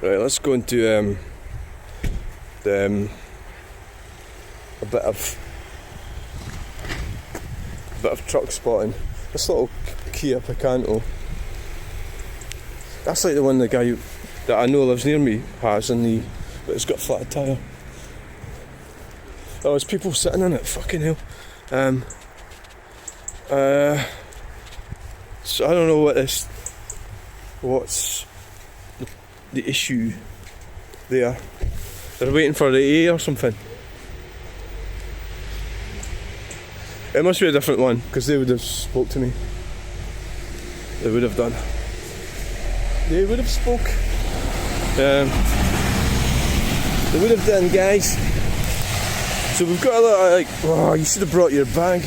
Right, let's go into a bit of truck spotting. This little Kia Picanto. That's like the one the guy that I know lives near me has but it's got a flat tyre. Oh, there's people sitting in it, fucking hell. So I don't know what's the issue there. They're waiting for the A or something. It must be a different one, because they would have spoke to me. They would have done. They would have spoke. They would have done, guys. So we've got a lot of oh, you should have brought your bag.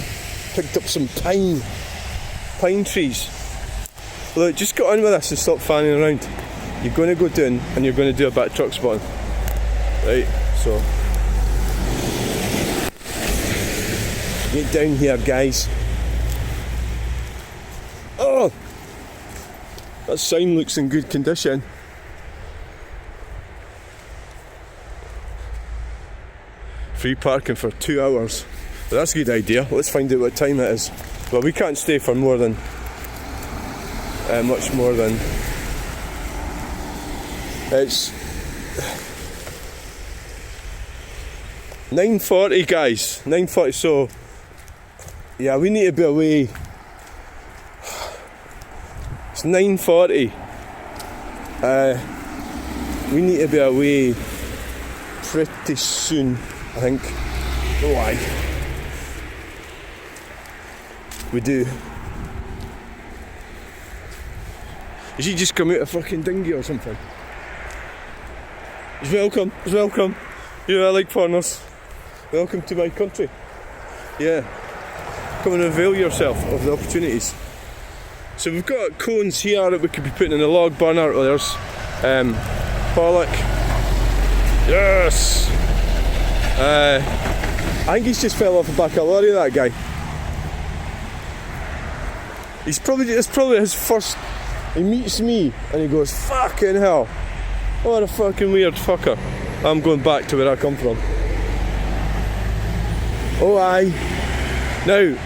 Picked up some pine trees. Look, just get on with this and stop fanning around. You're going to go down and you're going to do a bit of truck spotting. Right, so get down here, guys. Oh! That sign looks in good condition. Free parking for 2 hours. Well, that's a good idea. Let's find out what time it is. Well, we can't stay for more than much more than it's 9:40, guys. 9:40. So yeah, we need to be away. It's 9:40. We need to be away pretty soon, I think. Oh, aye. We do. Has he just come out of fucking dinghy or something? He's welcome. He's welcome. You know, I like foreigners. Welcome to my country. Yeah. Come and avail yourself of the opportunities. So we've got cones here that we could be putting in the log burner. Oh, there's pollock. Yes! I think he's just fell off the back of a lorry, that guy. It's probably his first. He meets me and he goes, fucking hell, what a fucking weird fucker. I'm going back to where I come from. Oh aye. Now,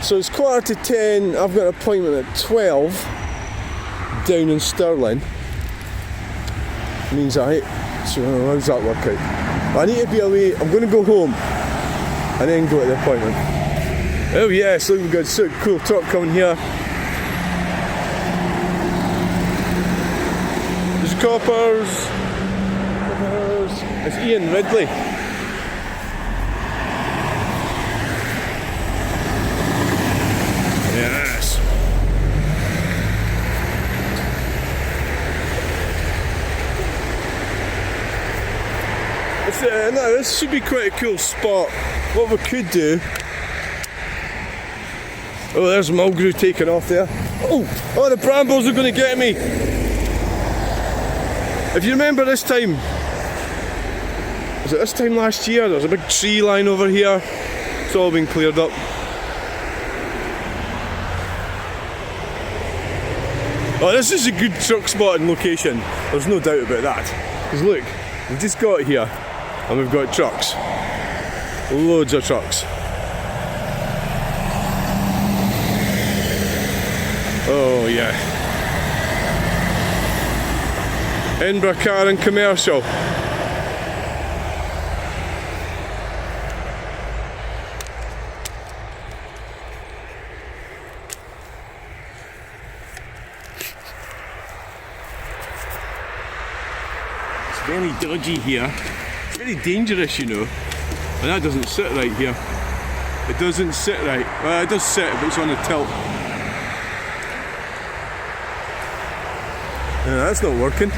so it's 10:15, I've got an appointment at 12 down in Stirling. Means so how's that work out? I need to be away, I'm going to go home and then go to the appointment. Oh yes, looking good, so cool truck coming here. There's coppers. It's Ian Ridley. Yes. No, this should be quite a cool spot. What we could do. Oh, there's Mulgrew taking off there. Oh, the brambles are going to get me. If you remember this time, was it this time last year? There was a big tree line over here. It's all been cleared up. Oh, this is a good truck spotting location. There's no doubt about that. Because look, we've just got here and we've got trucks. Loads of trucks. Oh yeah. Edinburgh Car and Commercial. It's very dodgy here. It's very dangerous, you know. And that doesn't sit right here. It doesn't sit right. Well, it does sit, but it's on a tilt. No, that's not working.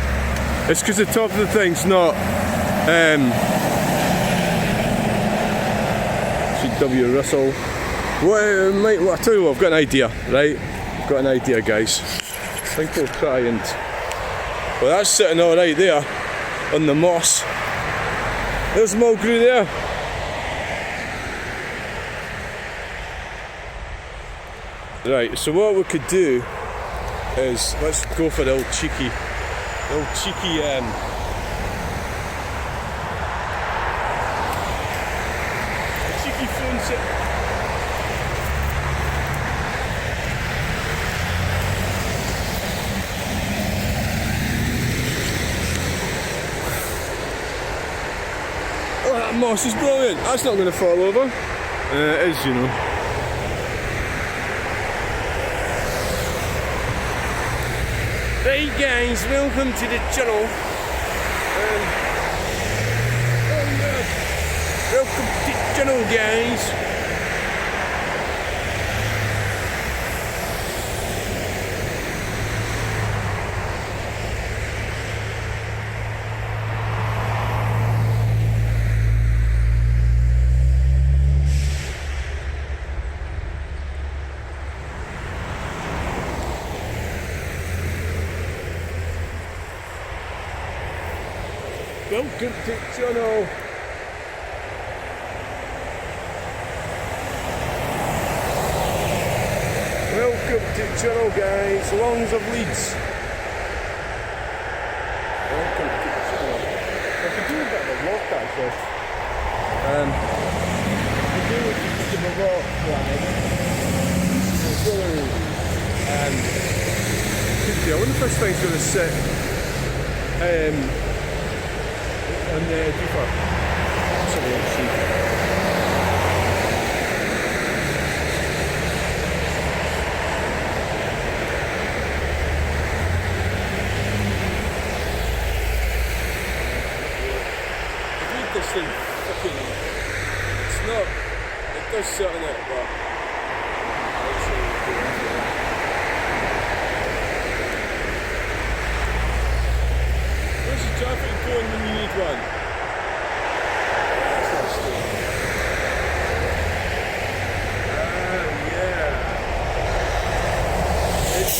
It's because the top of the thing's not CW Russell. Well, I tell you what, I've got an idea, right? I've got an idea, guys. I think we'll try and. Well, that's sitting alright there on the moss. There's Mulgrew there. Right, so what we could do is let's go for the old cheeky Little cheeky cheeky phone set. Oh, that moss is brilliant. That's not going to fall over. It is, you know. Right guys, welcome to the channel. Welcome to the channel guys. Welcome to the channel. Welcome to the channel guys, Longs of Leeds. Welcome to the channel. I could do a bit of a walk actually. I could do a bit of a walk I wonder if this thing's going to sit on the deeper. Let's have a look, see. This thing fucking, it's not, it does sit on it, but I'll show you the where's the traffic going when you need one? That's not still. Yeah. It's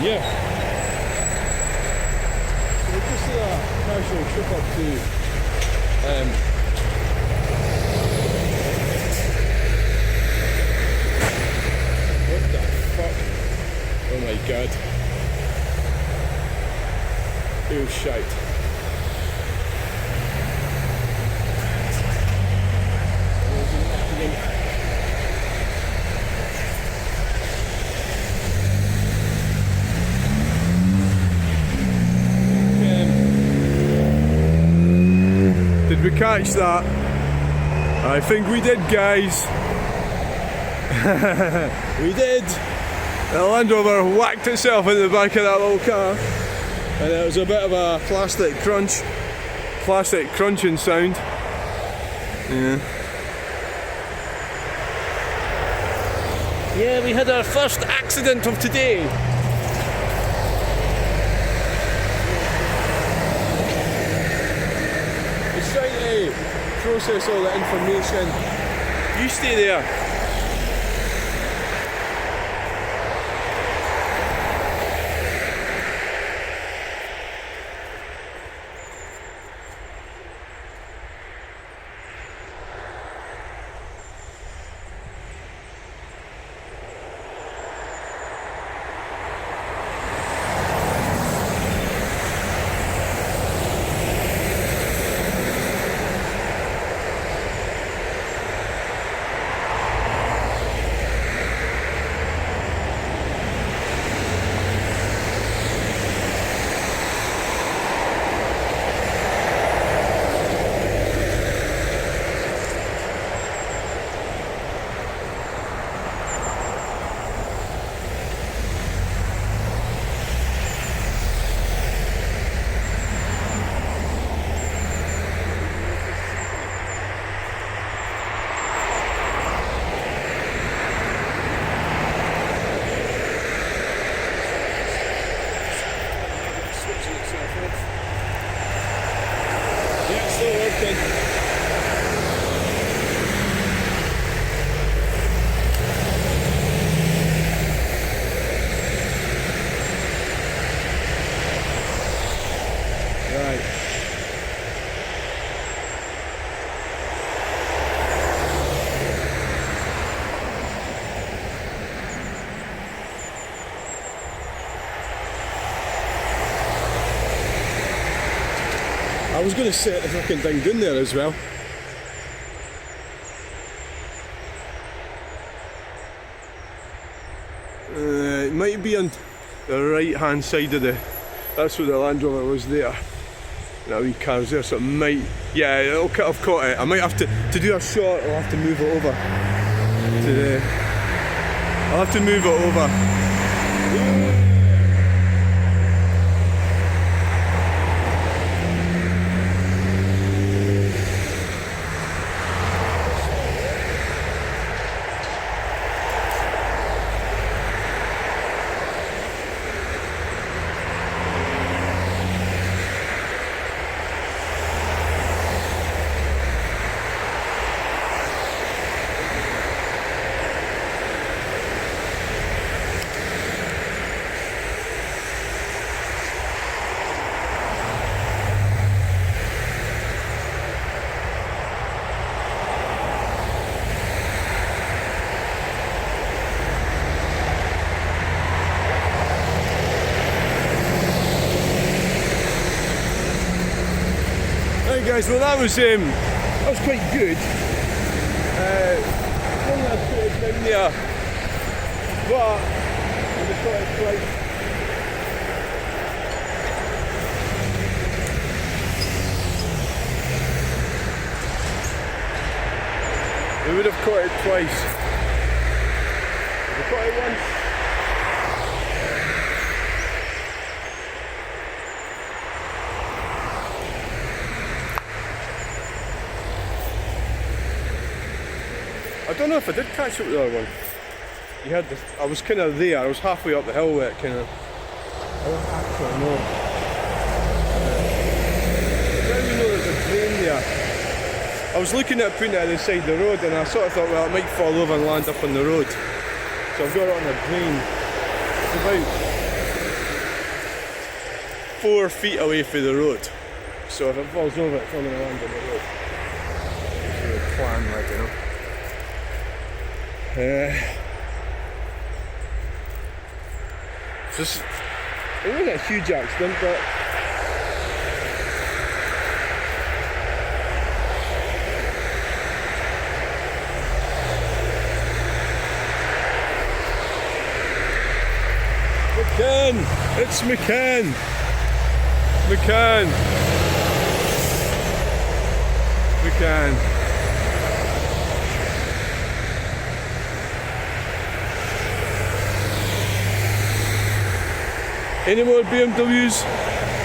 yeah. So we're just a casual trip up to what the fuck? Oh my god. Oh shite. Did we catch that? I think we did, guys. We did. The Land Rover whacked itself in the back of that little car, and it was a bit of a plastic crunching sound. Yeah. Yeah, we had our first accident of today. It's trying to process all the information. You stay there. I was going to set the fucking thing down there as well. It might be on the right hand side of the... That's where the Land Rover was there. That wee car's there, so it might... Yeah, I've caught it. I might have to do a shot, I'll have to move it over. I'll have to move it over. Guys, well that was quite good. Only I'd put it down there, but I just thought it's like we would have caught it twice. We caught it once. I don't know if I did catch it with the other one. You had this, I was kind of there, I was halfway up the hill where it kind of... I don't actually know. Now you know there's a drain there. I was looking at putting it at the side of the road and I sort of thought, well, it might fall over and land up on the road. So I've got it on a drain. It's about 4 feet away from the road. So if it falls over, it's not going to land on the road. It's a plan, like, you know. Just, it wasn't a huge accident, but McCann! It's McCann! McCann! McCann! Any more BMWs,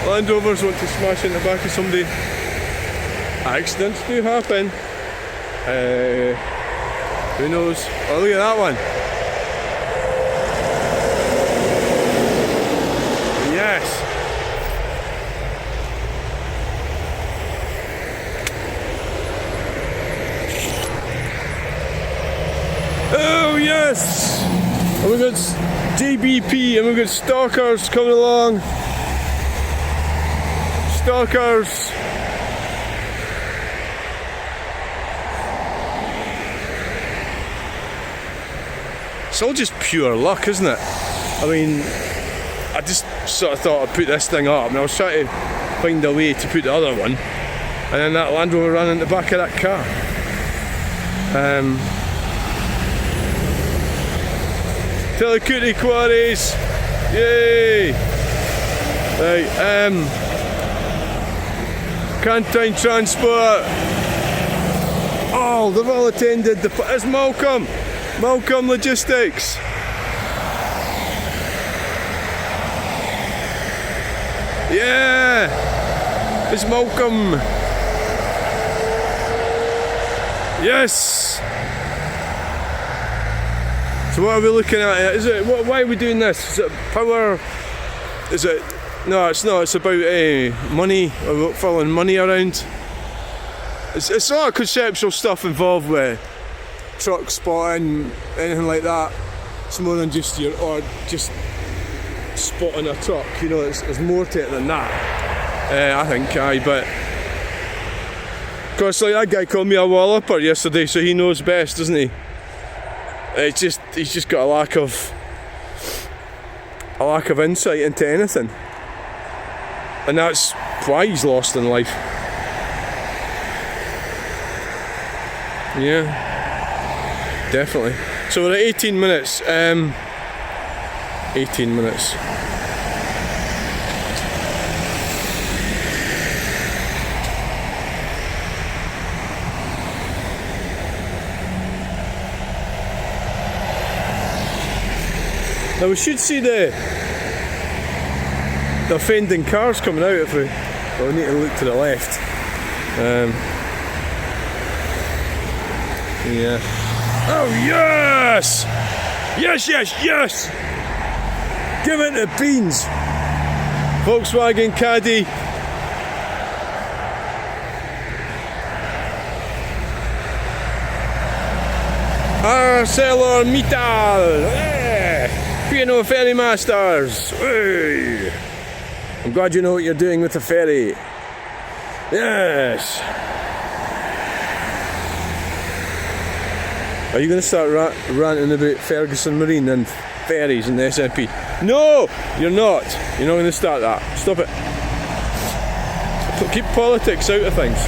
Land Rovers want to smash in the back of somebody? Accidents do happen. Who knows? Oh, look at that one. Yes. Oh yes. And we've got JBP and we've got stalkers coming along. Stalkers. It's all just pure luck, isn't it? I mean, I just sort of thought I'd put this thing up and I was trying to find a way to put the other one, and then that Land Rover ran in the back of that car. Telecooty Quarries! Yay! Right, Canteen Transport! Oh, they've all attended it's Malcolm! Malcolm Logistics! Yeah! It's Malcolm! Yes! So what are we looking at? Is it? Why are we doing this? Is it power? Is it? No, it's not. It's about money. Following money around. It's a lot of conceptual stuff involved with truck spotting, anything like that. It's more than just just spotting a truck. You know, there's more to it than that. I think, but of course, like that guy called me a walloper yesterday, so he knows best, doesn't he? He's just got a lack of insight into anything, and that's why he's lost in life. Yeah, definitely. So we're at 18 minutes. 18 minutes. Now we should see the offending cars coming out if we need to look to the left. Yeah. Oh yes! Yes, yes, yes! Give it the beans! Volkswagen Caddy. ArcelorMittal! Piano Ferry Masters! Hey. I'm glad you know what you're doing with the ferry. Yes! Are you going to start ranting about Ferguson Marine and ferries and the SNP? No! You're not. You're not going to start that. Stop it. Keep politics out of things.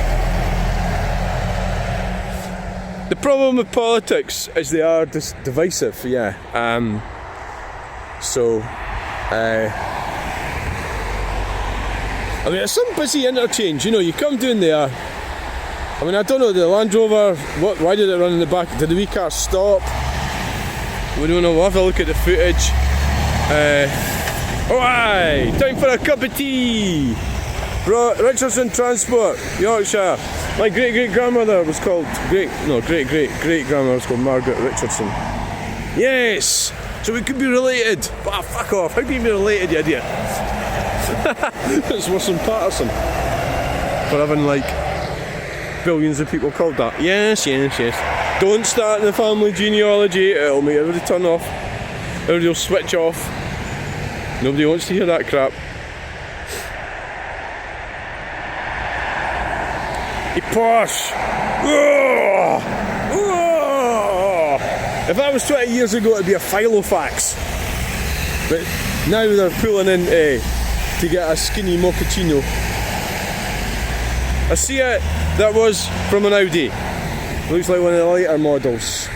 The problem with politics is they are divisive, yeah. I mean, it's some busy interchange, you know, you come down there. I mean, I don't know, the Land Rover, why did it run in the back? Did the wee car stop? We don't know, we'll have a look at the footage. Alright, time for a cup of tea! Richardson Transport, Yorkshire. My great-great-grandmother was called, great-great-great-grandmother was called Margaret Richardson. Yes! So we could be related. Ah, fuck off, how can you be related, you idiot? It's worse than Patterson. For having, like, billions of people called that. Yes, yes, yes. Don't start in the family genealogy, it'll make everybody turn off. Everybody will switch off. Nobody wants to hear that crap. You posh! Oh! Oh! If that was 20 years ago, it'd be a filofax. But now they're pulling in to get a skinny mochaccino. I see it. That was from an Audi. Looks like one of the later models.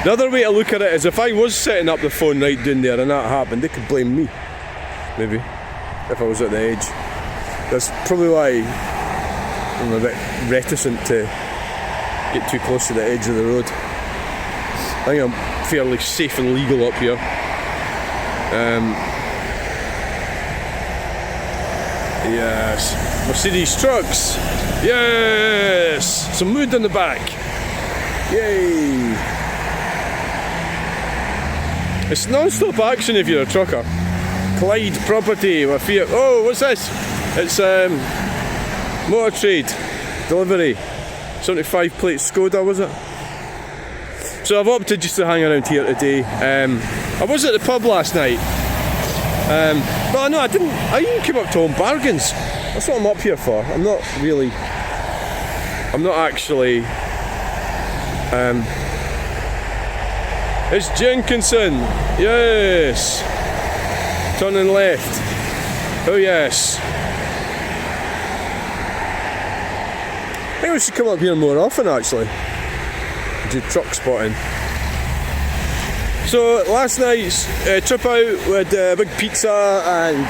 The other way to look at it is if I was setting up the phone right down there and that happened, they could blame me. Maybe. If I was at the edge. That's probably why I'm a bit reticent to get too close to the edge of the road. I think I'm fairly safe and legal up here. Yes. Mercedes trucks. Yes. Some mood in the back. Yay. It's non-stop action if you're a trucker. Clyde property with Fiat. Oh, what's this? It's Motor Trade delivery. 75 plate Skoda, was it? So I've opted just to hang around here today. I was at the pub last night. But no, I didn't. I even came up to Home Bargains. That's what I'm up here for. I'm not actually. It's Jenkinson. Yes. Turning left. Oh yes. I think we should come up here more often actually. Do truck spotting. So last night's trip out with a big pizza and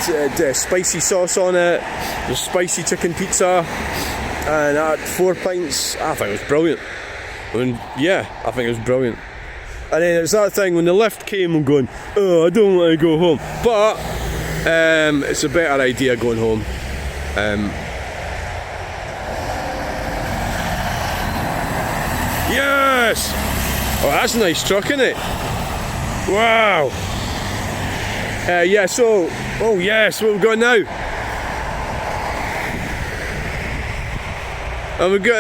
spicy sauce on it. The spicy chicken pizza, and I had 4 pints. I think it was brilliant. I think it was brilliant. And then it's that thing when the lift came, I'm going, oh, I don't want to go home. But it's a better idea going home. Yes! Oh, that's a nice truck, isn't it? Wow! Yeah, so, oh yes, what have we got now? And we've got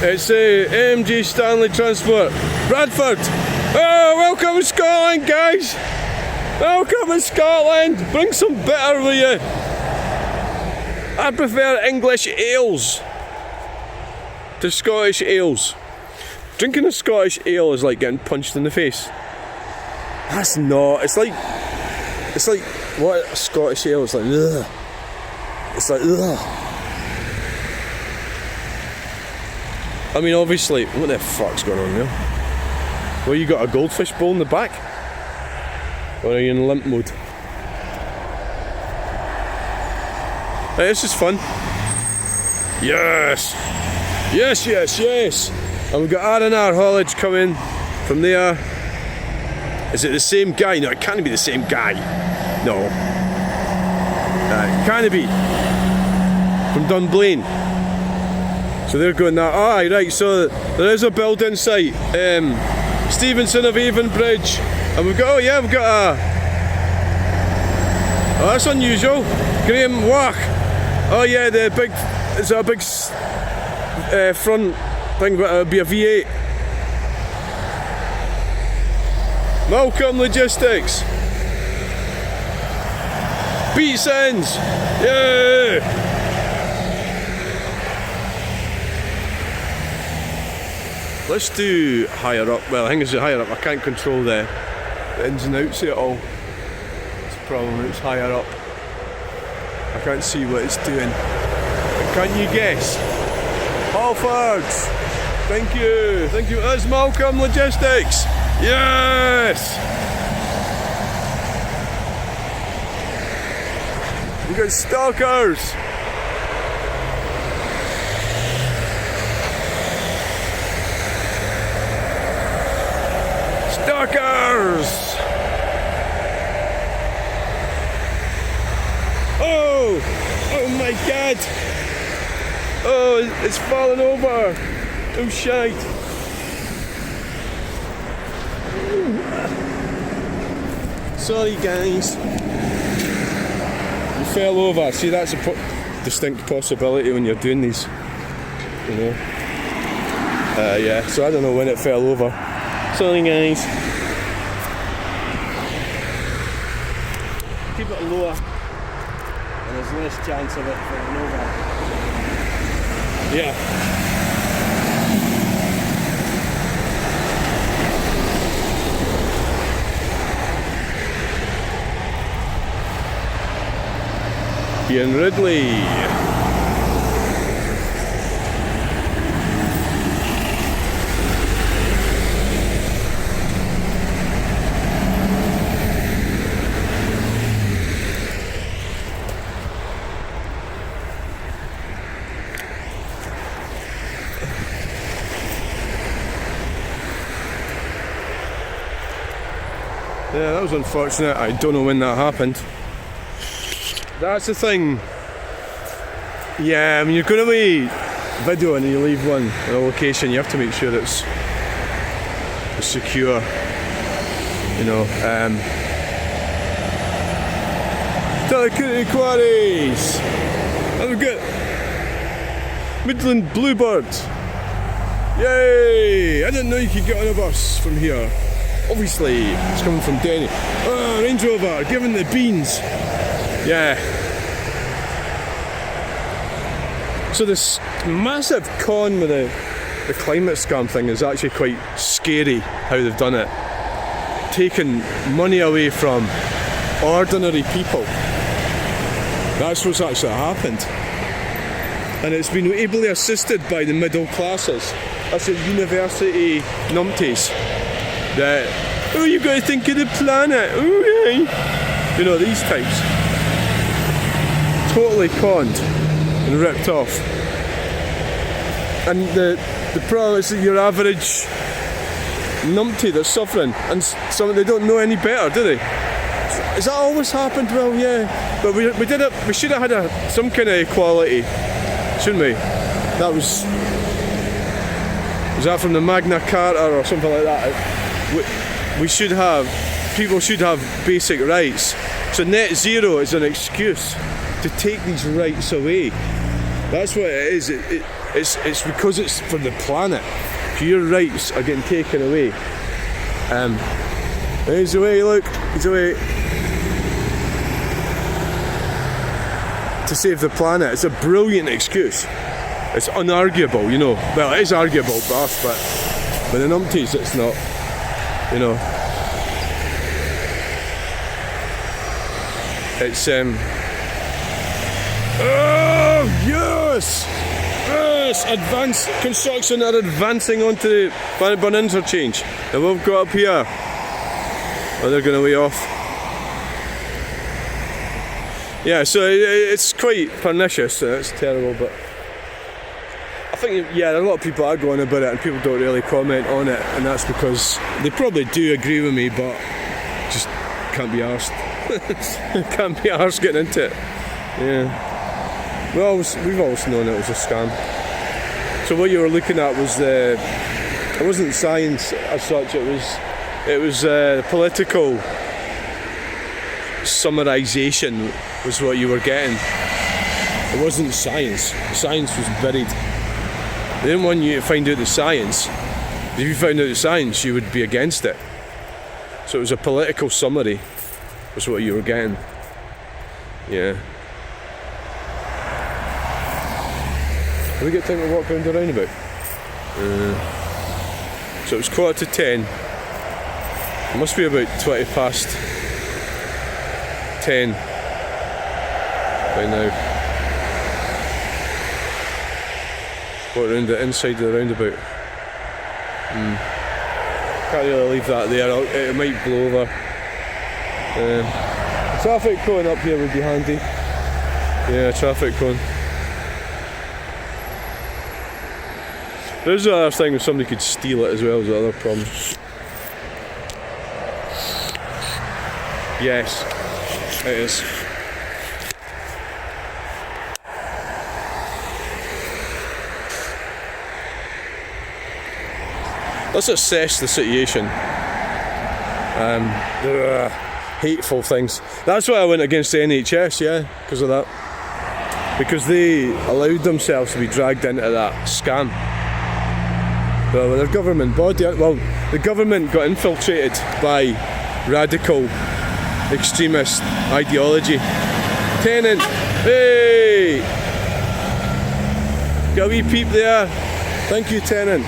it's AMG Stanley Transport, Bradford. Oh, welcome to Scotland, guys. Welcome to Scotland. Bring some bitter with you. I prefer English ales to Scottish ales. Drinking a Scottish ale is like getting punched in the face. That's not. It's like what a Scottish ale is like. Ugh. It's like ugh. I mean, obviously, what the fuck's going on here? Well, you got a goldfish bowl in the back? Or are you in limp mode? Hey, this is fun. Yes! Yes, yes, yes! And we've got R&R haulage coming from there. Is it the same guy? No, it can't be the same guy. No. It can't be. From Dunblane. So they're going that. Aye, right, so there is a building site. Stevenson of Avon Bridge. And we've got, we've got a... Oh, that's unusual. Graham Wach. Oh yeah, the big... It's a big front thing, but it'll be a V8. Malcolm Logistics. Beats ends. Yeah! Let's do higher up. Well, I think it's higher up. I can't control the ins and outs of it all. It's a problem. It's higher up. I can't see what it's doing. But can you guess? Halford. Thank you. Thank you. That's Malcolm Logistics. Yes. We got stalkers. Stalkers! Oh! Oh my god! Oh, it's fallen over! Oh shite! Sorry guys. You fell over. See, that's a distinct possibility when you're doing these. You know. Yeah, so I don't know when it fell over. Sorry guys. Keep it lower and there's less chance of it falling over. Yeah. Ian Ridley. Yeah, that was unfortunate. I don't know when that happened. That's the thing. Yeah, I mean, you're going to be video and you leave one at a location, you have to make sure it's secure. You know, Telecurity Quarries. Have a good Midland Bluebird. Yay! I didn't know you could get on a bus from here. Obviously, it's coming from Denny. Oh, Range Rover, giving the beans. Yeah. So this massive con with the climate scam thing is actually quite scary how they've done it. Taking money away from ordinary people. That's what's actually happened. And it's been ably assisted by the middle classes. That's the university numpties. That, oh, you've got to think of the planet. Oh, yeah. You know, these types. Totally conned and ripped off. And the problem is that your average numpty that's suffering, and some they don't know any better, do they? Has that always happened? Well, yeah, but we did it. We should have had some kind of equality, shouldn't we? That was that from the Magna Carta or something like that? We should have, people should have basic rights. So net zero is an excuse to take these rights away. That's what it is. It's because it's for the planet. Your rights are getting taken away. He's away, look, he's away. To save the planet. It's a brilliant excuse. It's unarguable, you know. Well, it is arguable for us, but with the numpties it's not, you know. It's oh yes! Yes! Advanced construction are advancing onto the Bannockburn Interchange. And we've got up here. Oh, they're going way off. Yeah, so it's quite pernicious. It's terrible, but I think, yeah, a lot of people are going about it and people don't really comment on it, and that's because they probably do agree with me, but just can't be arsed. Can't be arsed getting into it. Yeah. We've always known it was a scam. So what you were looking at was it wasn't science as such, it was political summarisation was what you were getting. It wasn't science. The science was buried. They didn't want you to find out the science. If you found out the science, you would be against it. So it was a political summary, was what you were getting. Yeah. Have we got time to walk around the roundabout? So it was 10:15. It must be about 20 past 10 by now. Walk around the inside of the roundabout. Can't really leave that there, it might blow over. Traffic cone up here would be handy. Yeah, traffic cone. There's the other thing if somebody could steal it as well, is the other problem. Yes, it is. Let's assess the situation. Hateful things. That's why I went against the NHS, yeah, because of that. Because they allowed themselves to be dragged into that scam. Well, the government body. Well, the government got infiltrated by radical extremist ideology. Tenant, hey, got a wee peep there. Thank you, Tenant.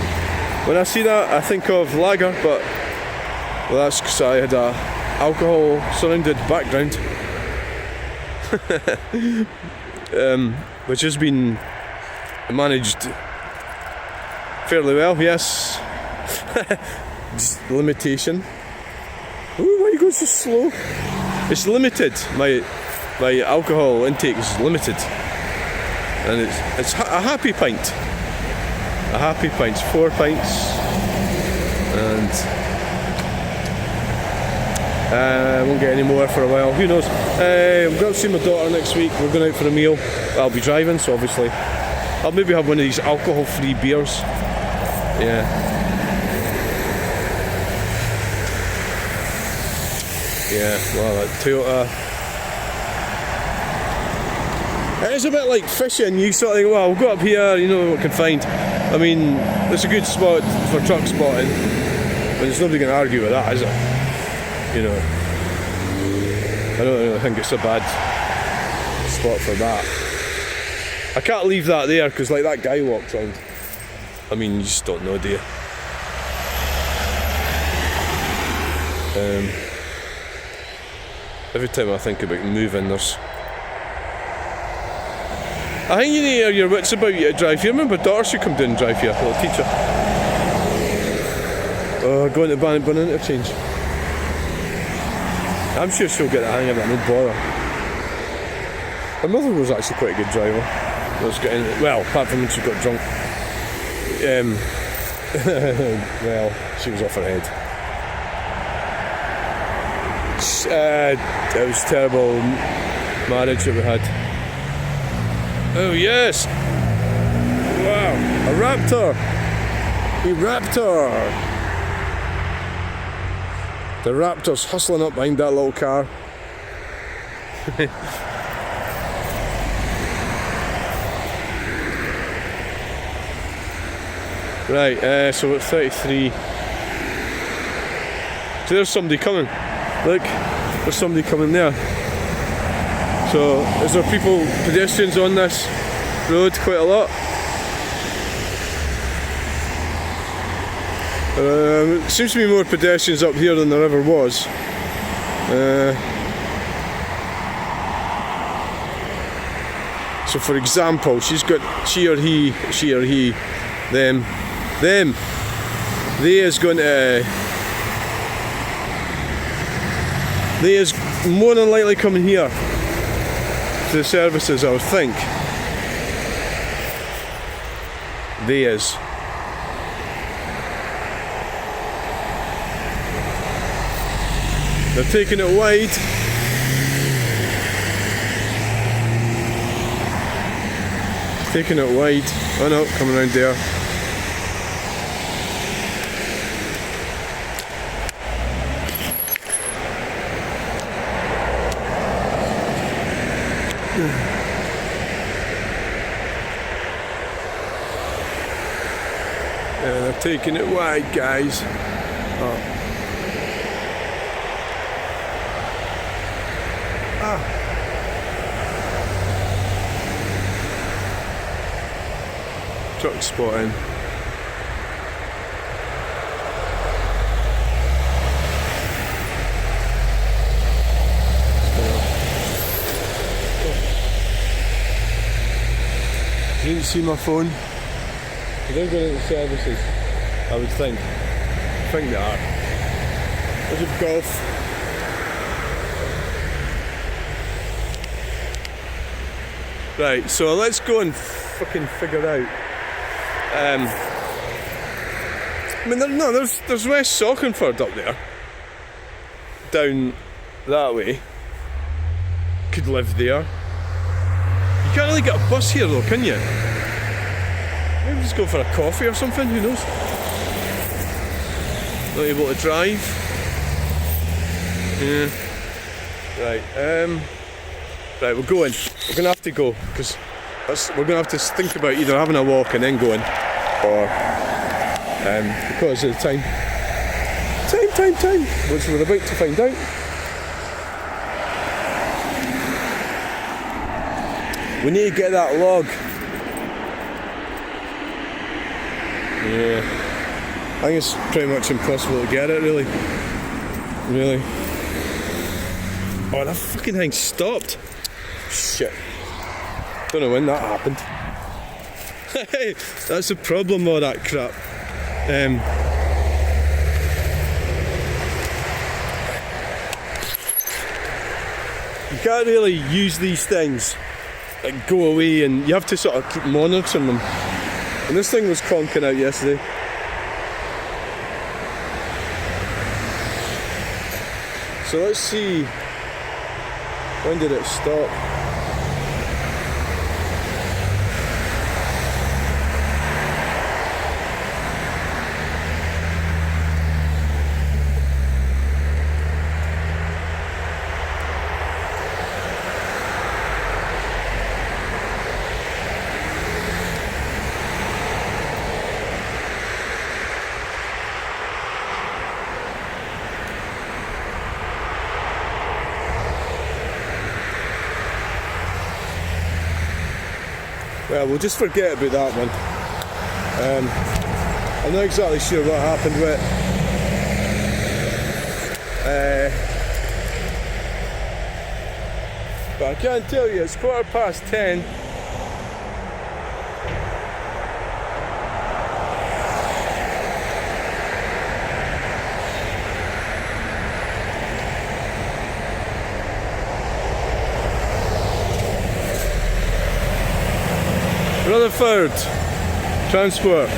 When I see that, I think of lager, but well, that's because I had a alcohol surrounded background, which has been managed fairly well. Yes. Limitation. Ooh, why are you going so slow? It's limited. My alcohol intake is limited, and it's a happy pint. A happy pint, 4 pints, and I won't get any more for a while. Who knows? I'm going to see my daughter next week. We're going out for a meal. I'll be driving, so obviously I'll maybe have one of these alcohol-free beers. Yeah. Yeah, well, that Toyota. It's a bit like fishing. You sort of think, well, we'll go up here, you know what we can find. I mean, it's a good spot for truck spotting, but there's nobody going to argue with that, is it? You know, I don't really think it's a bad spot for that. I can't leave that there because, like, that guy walked round. I mean, you just don't know, do you? Every time I think about moving, I think you need to hear your wits about you to drive here. Remember, daughter should come down and drive here, little teacher. Going to Bannockburn Interchange. I'm sure she'll get the hang of it, no bother. My mother was actually quite a good driver. Well, apart from when she got drunk. Well, she was off her head. It was terrible marriage that we had. Oh yes! Wow, a raptor! A raptor! The raptor's hustling up behind that little car. Right, so we're at 33. So there's somebody coming. Look, there's somebody coming there. So, is there pedestrians on this road quite a lot? It seems to be more pedestrians up here than there ever was. So for example, she's got she or he, them. They is more than likely coming here to the services, I would think. They is. They're taking it wide. Taking it wide. Oh no, coming around there. Yeah, they're taking it wide, guys. Oh. Truck spotting. You didn't see my phone? You don't go into services, I would think. I think they are. There's a golf. Right, so let's go and fucking figure out. I mean, there's West Saukenford up there. Down that way. Could live there. You can't really get a bus here though, can you? Maybe just go for a coffee or something, who knows? Not able to drive. Yeah. Right, right, we're going. We're going to have to go, because we're going to have to think about either having a walk and then going, or because of the time, which we're about to find out. We need to get that log. Yeah, I think it's pretty much impossible to get it, really. Oh, that fucking thing stopped. Shit. Don't know when that happened. Hey, that's the problem, all that crap. You can't really use these things and go away, and you have to sort of keep monitoring them. And this thing was conking out yesterday. So let's see, when did it stop? Well, we'll just forget about that one. I'm not exactly sure what happened with it. But I can't tell you, it's 10:15. Rutherford Transport.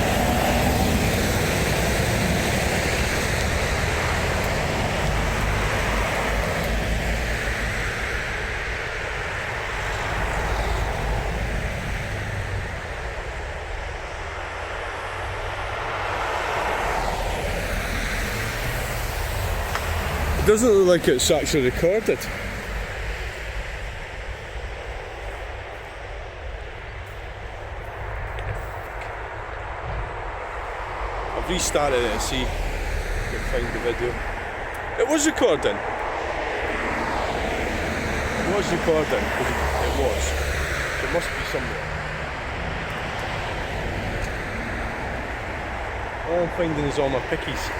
It doesn't look like it's actually recorded. I've restarted it and see if I can find the video. It was recording. It was recording. It was. It must be somewhere. All I'm finding is all my pickies.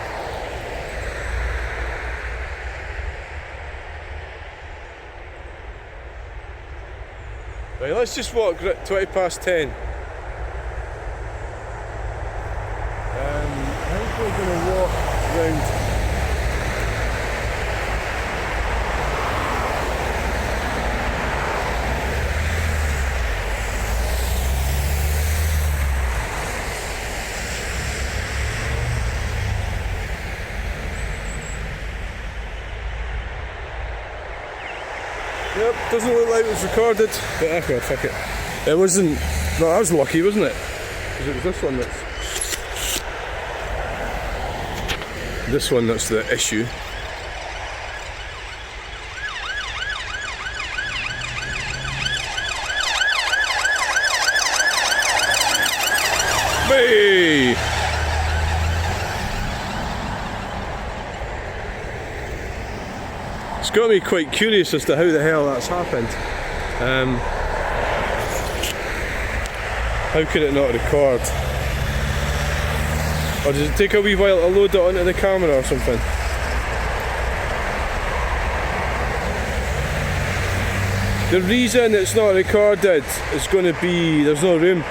Right, let's just walk 10:20. I think we're going to walk round. Yep, doesn't look like it was recorded, but okay, fuck it. It wasn't, no, that was lucky, wasn't it? Because it was this one that's the issue. Hey! It's got me quite curious as to how the hell that's happened. How could it not record? Or does it take a wee while to load it onto the camera or something? The reason it's not recorded is going to be there's no room.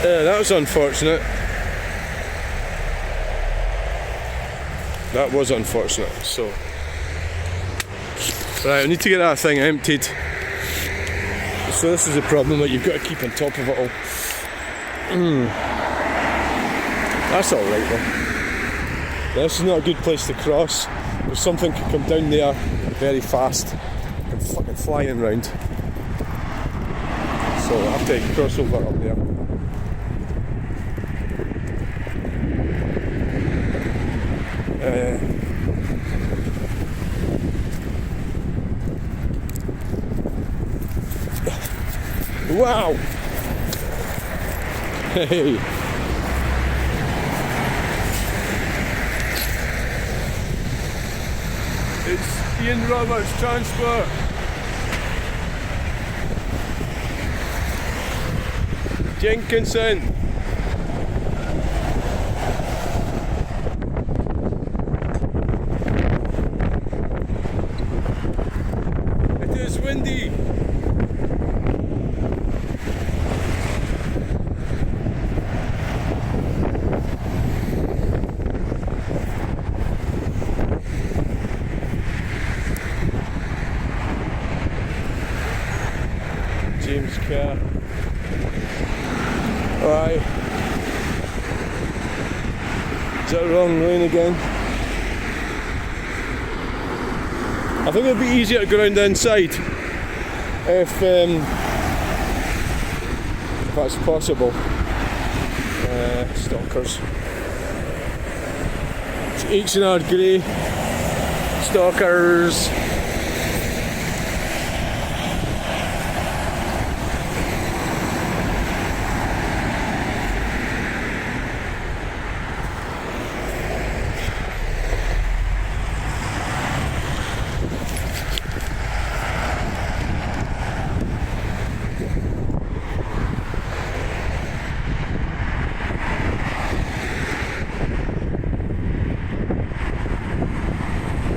That was unfortunate. That was unfortunate. So, right, I need to get that thing emptied. So this is a problem that you've got to keep on top of it all. That's alright though. This is not a good place to cross, because something could come down there very fast and fucking flying round. So I'll have to cross over up there. Wow! Hey! It's Ian Roberts Transport. Jenkinson. It is windy. James Kerr. Aye. Is that wrong lane again? I think it'd be easier to go around the inside if that's possible. Stalkers. It's H&R Grey. Stalkers.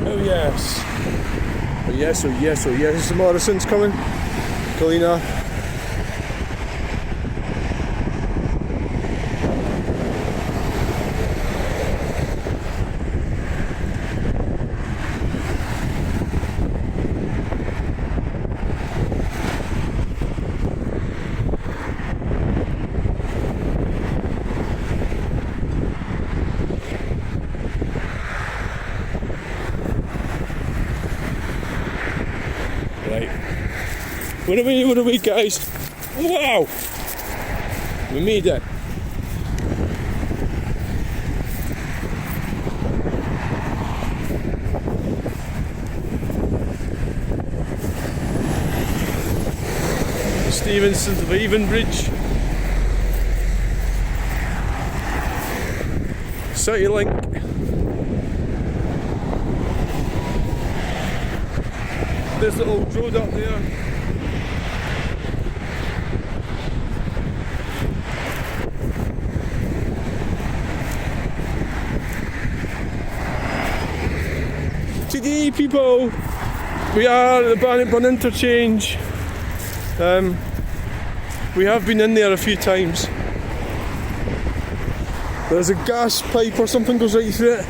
Oh yes. Oh yes, oh yes, oh yes. The Morrison's coming. Kalina. Right. What are we guys? Wow! We made it. Stevenson to Avon Bridge. City Link. There's the old road up there. Today, people, we are at the Bannockburn Interchange. We have been in there a few times. There's a gas pipe or something goes right through it.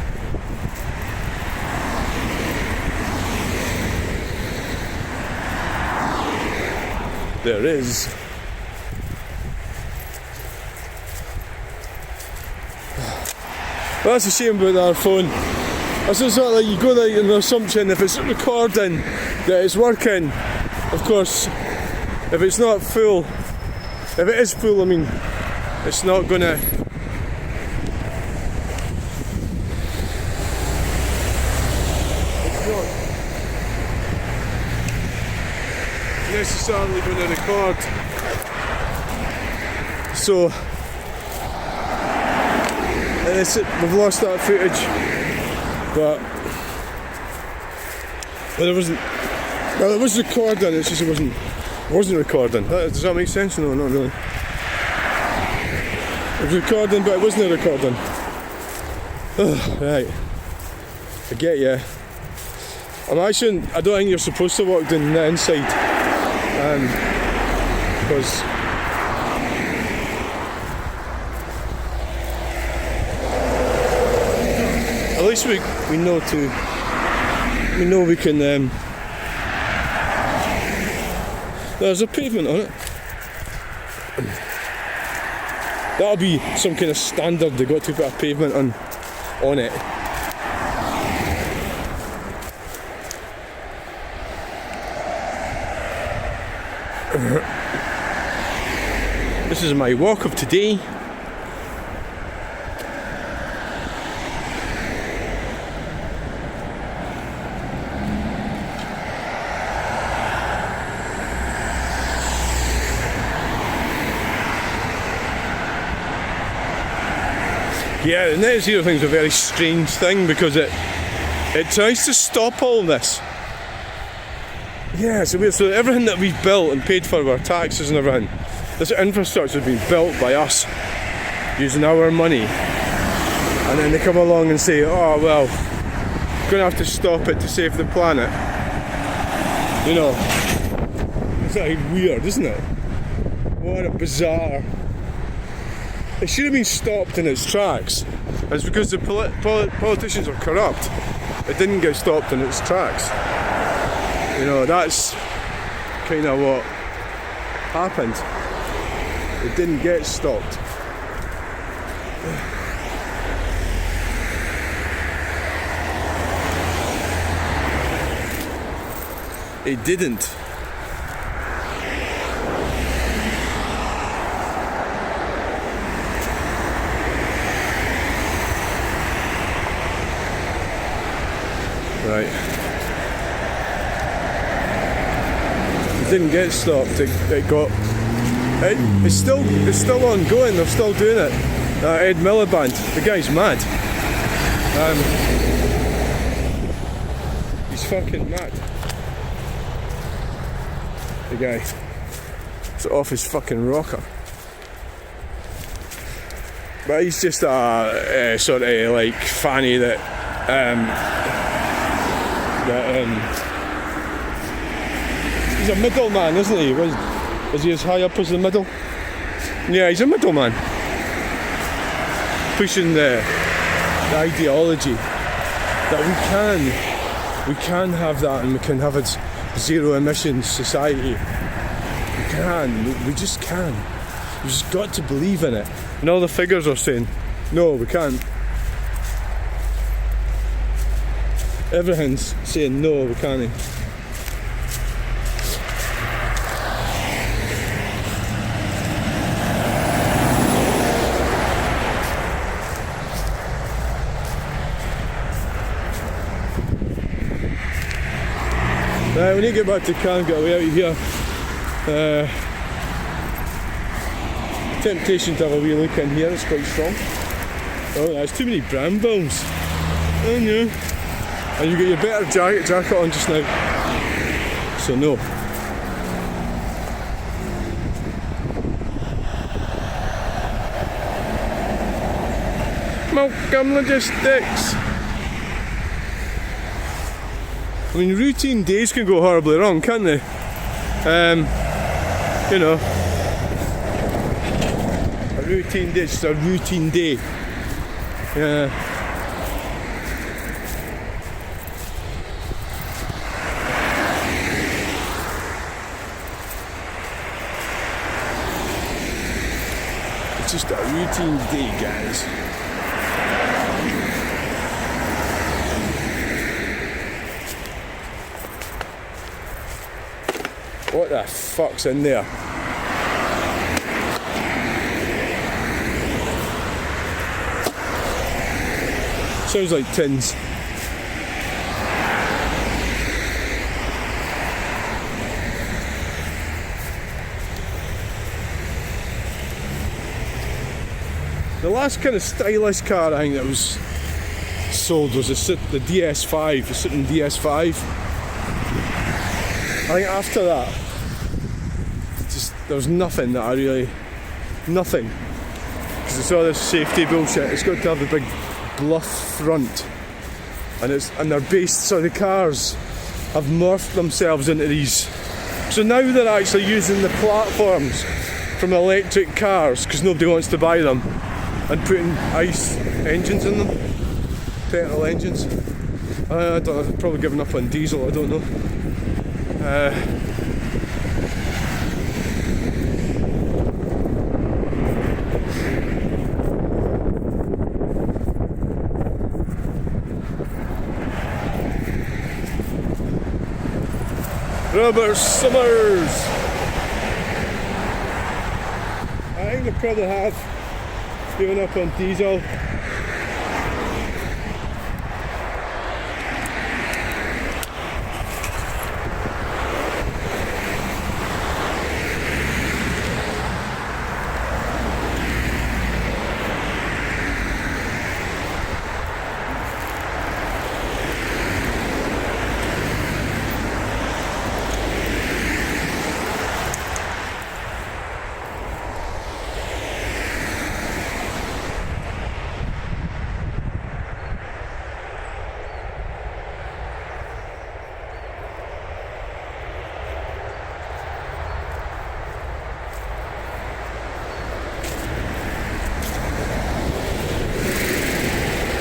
There is. Well, that's a shame about our phone. It's just sort of like you go there in the assumption if it's recording that it's working. Of course, if it's not full, if it is full, I mean, it's not gonna. It's not necessarily going to record. So we've lost that footage. But there wasn't. Well, it was recording. It's just it wasn't recording. Does that make sense? No, not really. It was recording, but it wasn't recording. Right. I get you. I don't think you're supposed to walk down the inside, because at least we know we can. There's a pavement on it. That'll be some kind of standard. They got to put a pavement on it. This is my walk of today. Yeah, the net zero thing's a very strange thing because it tries to stop all this. Yeah, it's weird. So everything that we've built and paid for with our taxes and everything, this infrastructure has been built by us using our money, and then they come along and say, oh well, we're going to have to stop it to save the planet. You know, it's like weird, isn't it? What a bizarre. It should have been stopped in its tracks. It's because the politicians are corrupt. It didn't get stopped in its tracks. You know, that's kind of what happened. It didn't get stopped. It didn't. Right. It didn't get stopped. It's still ongoing. They're still doing it. Ed Miliband, the guy's mad. He's fucking mad. The guy. It's off his fucking rocker. But he's just a sort of like fanny that he's a middleman, isn't he? Is he as high up as the middle? Yeah, he's a middleman. Pushing the ideology that we can have that, and we can have a zero emissions society. We just can. We've just got to believe in it. And all the figures are saying, no, we can't. Everything's saying no, we can't. Right, we need to get back to camp, get away out of here. Temptation to have a wee look in here, it's quite strong. Oh, there's too many brambles. Oh no. And you got your better jacket on just now. So no. Welcome Logistics. I mean, routine days can go horribly wrong, can't they? You know, a routine day is just a routine day. Yeah. It's just a routine day, guys. What the fuck's in there? Sounds like tins. The last kind of stylish car I think that was sold was the DS5, the Citroen DS5. I think after that, there was nothing that I really, nothing. Because it's all this safety bullshit. It's got to have the big bluff front, and they're based. So the cars have morphed themselves into these. So now they're actually using the platforms from electric cars because nobody wants to buy them, and putting ICE engines in them, petrol engines. I don't know. I've probably given up on diesel. I don't know. Robert Summers. I think they probably have given up on diesel.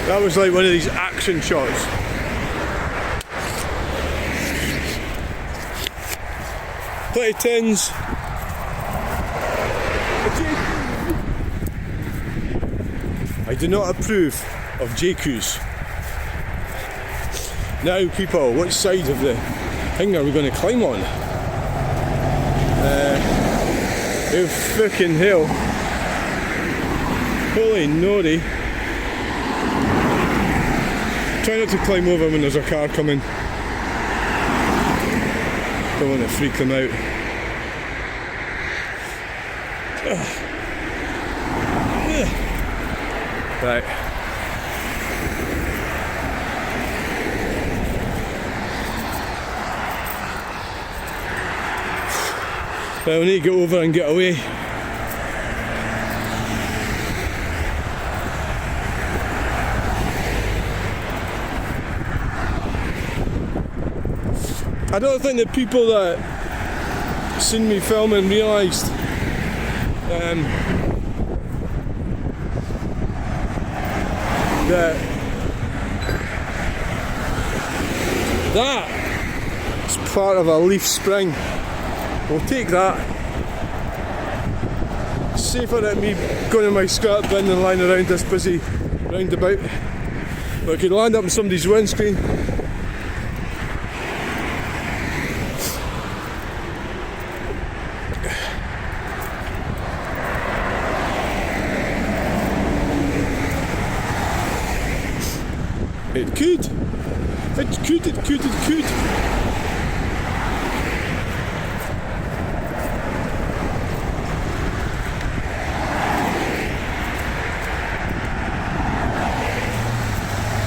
That was like one of these action shots. Plenty of tins. I do not approve of JQs. Now people, which side of the thing are we going to climb on? Oh fucking hell. Holy noddy. Try not to climb over when there's a car coming. Don't want to freak them out. Right. Well, we need to get over and get away. I don't think the people that seen me filming realised that is part of a leaf spring. We'll take that. Safer than me going in my scrap bin and lying around this busy roundabout. But it could land up in somebody's windscreen. It could. It could.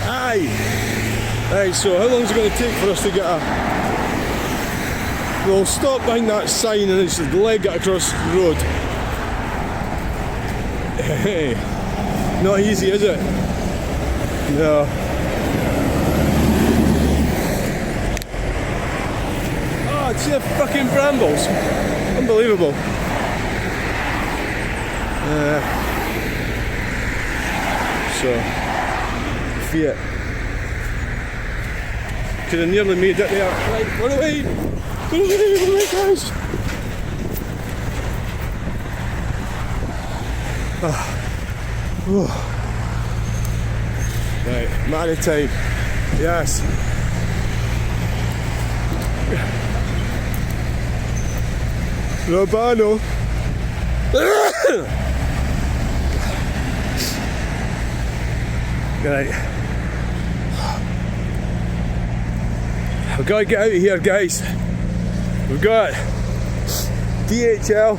Aye. Right, so how long is it going to take for us to get a... We'll stop behind that sign and it's leg it across the road. Hey, not easy, is it? No. See the fucking brambles. Unbelievable. So, Fiat. Could have nearly made it there. Right, run away, guys. Right, maritime. Yes. Robano. Right. We've got to get out of here, guys. We've got DHL.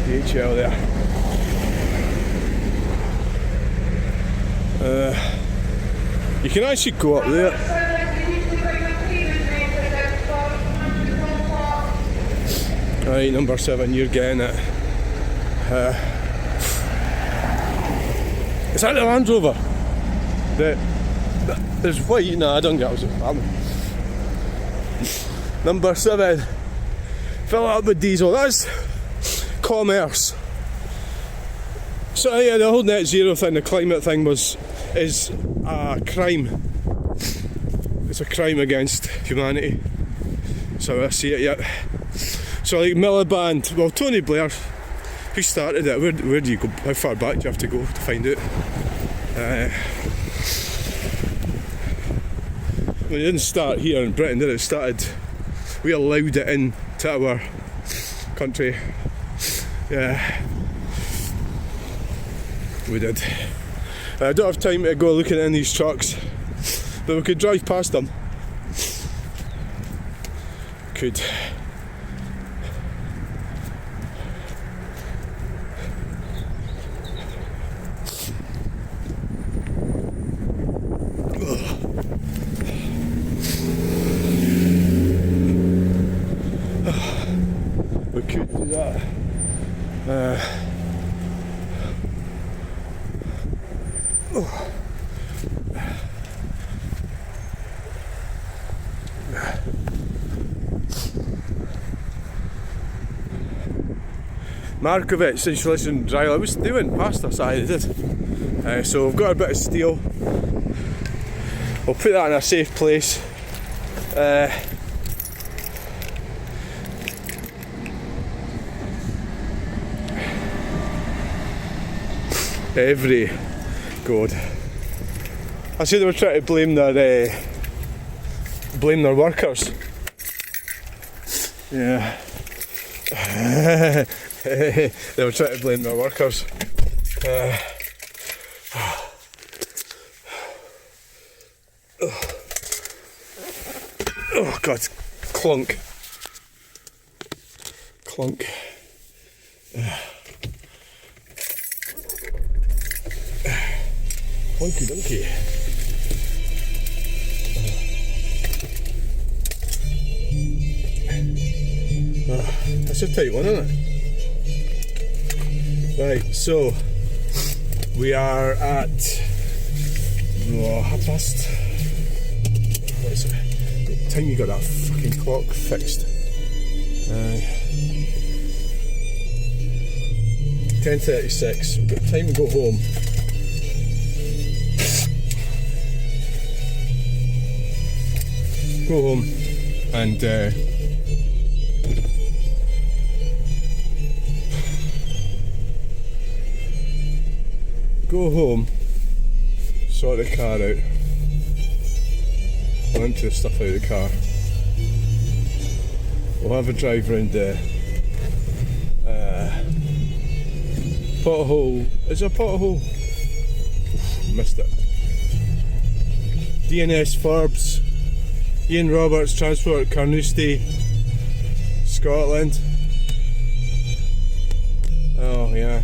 DHL there. You can actually go up there. Right, number 7, you're getting it. Is that the Land Rover? There's white. No, I don't get it. Number 7. Fill it up with diesel. That's commerce. So yeah, the whole net zero thing, the climate thing is a crime. It's a crime against humanity. So I see it yet. So like Miliband, well, Tony Blair, who started it? Where do you go? How far back do you have to go to find out? Well, it didn't start here in Britain, did it? It started. We allowed it into our country. Yeah, we did. I don't have time to go looking in these trucks, but we could drive past them. Could. We could do that. Markovic insulation dry. I was doing past us, I did. So we've got a bit of steel. We'll put that in a safe place. Every God. I see they were trying to blame their workers. Yeah. They were trying to blame their workers. Oh God, clunk. Clunk. Clunky donkey. That's a tight one, isn't it? Right, so we are at 1:30. What is it? The time you got that fucking clock fixed? 10:36. We've got time to go home. Go home and sort the car out. I'll empty the stuff out of the car. We'll have a drive round the pothole. Is there a pothole? Missed it. DNS Forbes. Ian Roberts, Transport, Carnoustie, Scotland. Oh yeah,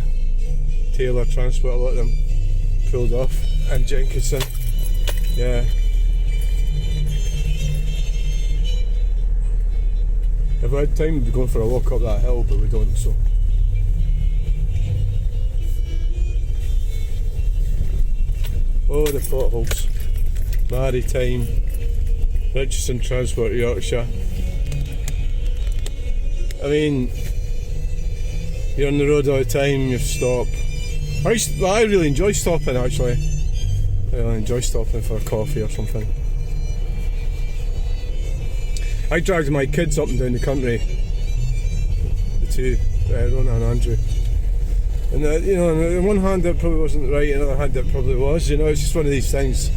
Taylor Transport, a lot of them pulled off, and Jenkinson. Yeah. If we had time, we'd be going for a walk up that hill, but we don't, so. Oh, the potholes. Maritime. Richardson Transport, Yorkshire. I mean, you're on the road all the time, you stop. I really enjoy stopping, actually. I really enjoy stopping for a coffee or something. I dragged my kids up and down the country. The two, Rona and Andrew. And you know, on one hand it probably wasn't right, on the other hand it probably was. You know, it's just one of these things.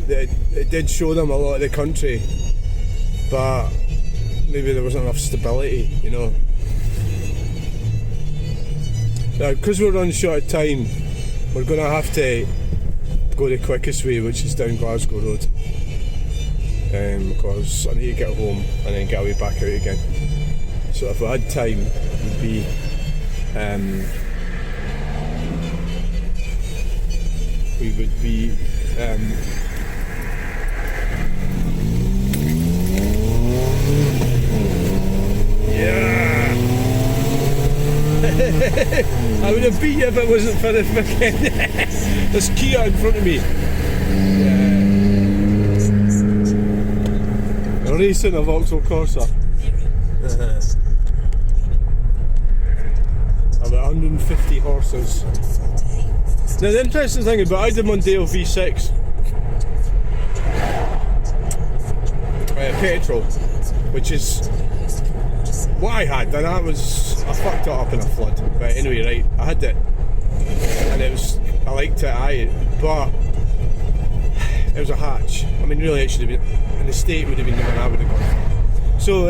It did show them a lot of the country, but maybe there wasn't enough stability, you know. Now, because we're running short of time, we're going to have to go the quickest way, which is down Glasgow Road, because I need to get home and then get away back out again. So if we had time, it would be we would be I would have beat you if it wasn't for the fucking this Kia in front of me. Racing a Vauxhall Corsa. About 150 horses. Now the interesting thing about I did Mondeo V6 petrol, which is what I had, and I fucked it up in a flood. But anyway, right, I had it, and I liked it, but it was a hatch. I mean, really, it should have been, in the state would have been the one I would have gone for. So,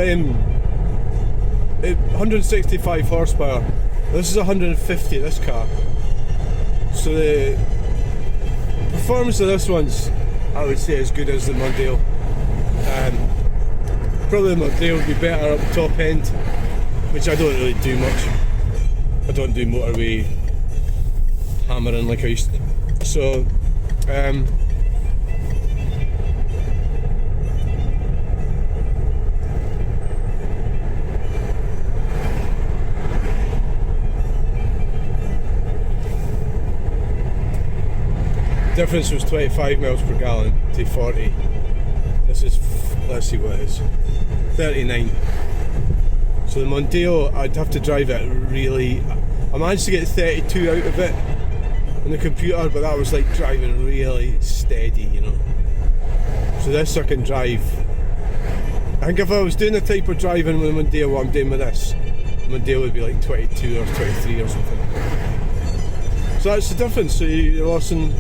165 horsepower. This is 150, this car. So the performance of this one's, I would say, as good as the Mondeo. Probably the Mondeo would be better up top end, which I don't really do much. I don't do motorway hammering like I used to. So, difference was 25 miles per gallon to 40. This is, let's see what it is, 39. So the Mondeo, I'd have to drive it really. I managed to get 32 out of it on the computer, but that was like driving really steady, you know. So this I can drive. I think if I was doing the type of driving with the Mondeo what I'm doing with this, the Mondeo would be like 22 or 23 or something. So that's the difference. So you're losing.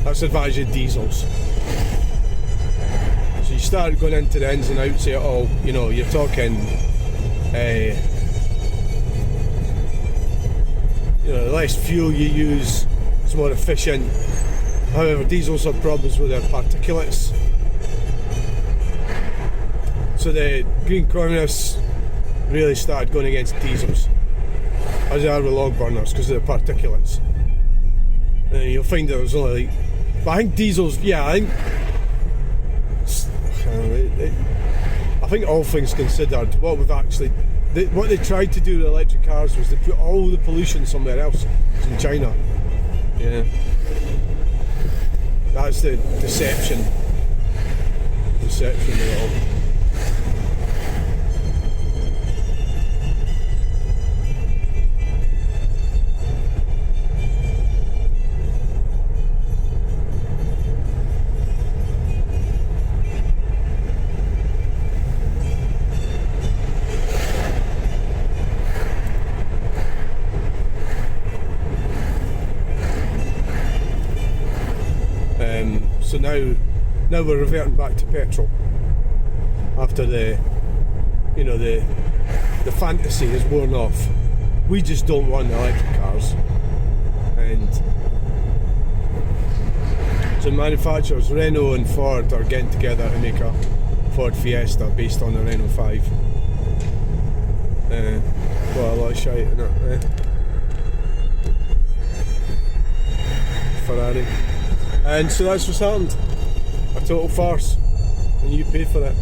That's the advantage of diesels. So you start going into the ins and outs of it all, you know, you're talking, you know, the less fuel you use, it's more efficient. However, diesels have problems with their particulates. So the Green Communists really started going against diesels, as they are with log burners, because of the particulates. And you'll find that there's only like, but I think diesels, yeah, I think all things considered, what we've actually, what they tried to do with electric cars was they put all the pollution somewhere else. It's in China. Yeah. That's the deception. Deception of it all. So now we're reverting back to petrol after the fantasy has worn off. We just don't want electric cars, and so manufacturers Renault and Ford are getting together to make a Ford Fiesta based on the Renault 5. Well, a lot of shite in it. Ferrari. And so that's what's happened. A total farce. And you pay for it.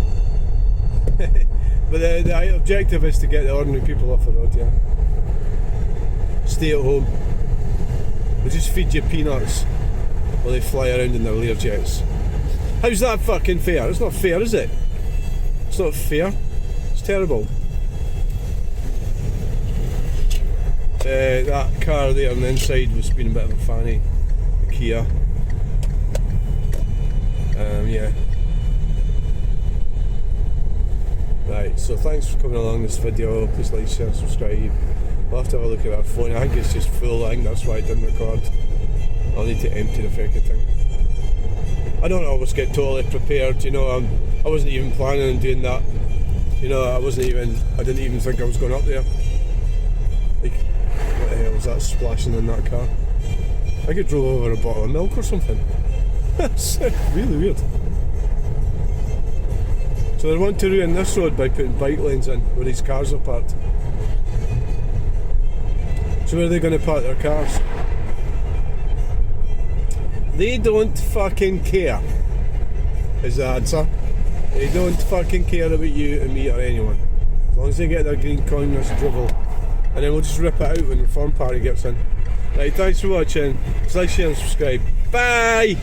But the objective is to get the ordinary people off the road, yeah. Stay at home. They just feed you peanuts while they fly around in their Learjets. How's that fucking fair? It's not fair, is it? It's not fair. It's terrible. That car there on the inside was being a bit of a fanny. The Kia. Yeah. Right, so thanks for coming along this video. Please like, share, subscribe. We'll have to have a look at our phone. I think it's just full. I think that's why I didn't record. I'll need to empty the fucking thing. I don't always get totally prepared, you know. I wasn't even planning on doing that. You know, I didn't even think I was going up there. Like, what the hell was that splashing in that car? I think it drove over a bottle of milk or something. That's really weird. So they want to ruin this road by putting bike lanes in where these cars are parked. So where are they going to park their cars? They don't fucking care, is the answer. They don't fucking care about you and me or anyone. As long as they get their Green Communist drivel. And then we'll just rip it out when the Reform Party gets in. Right, thanks for watching. Like, share and subscribe. Bye!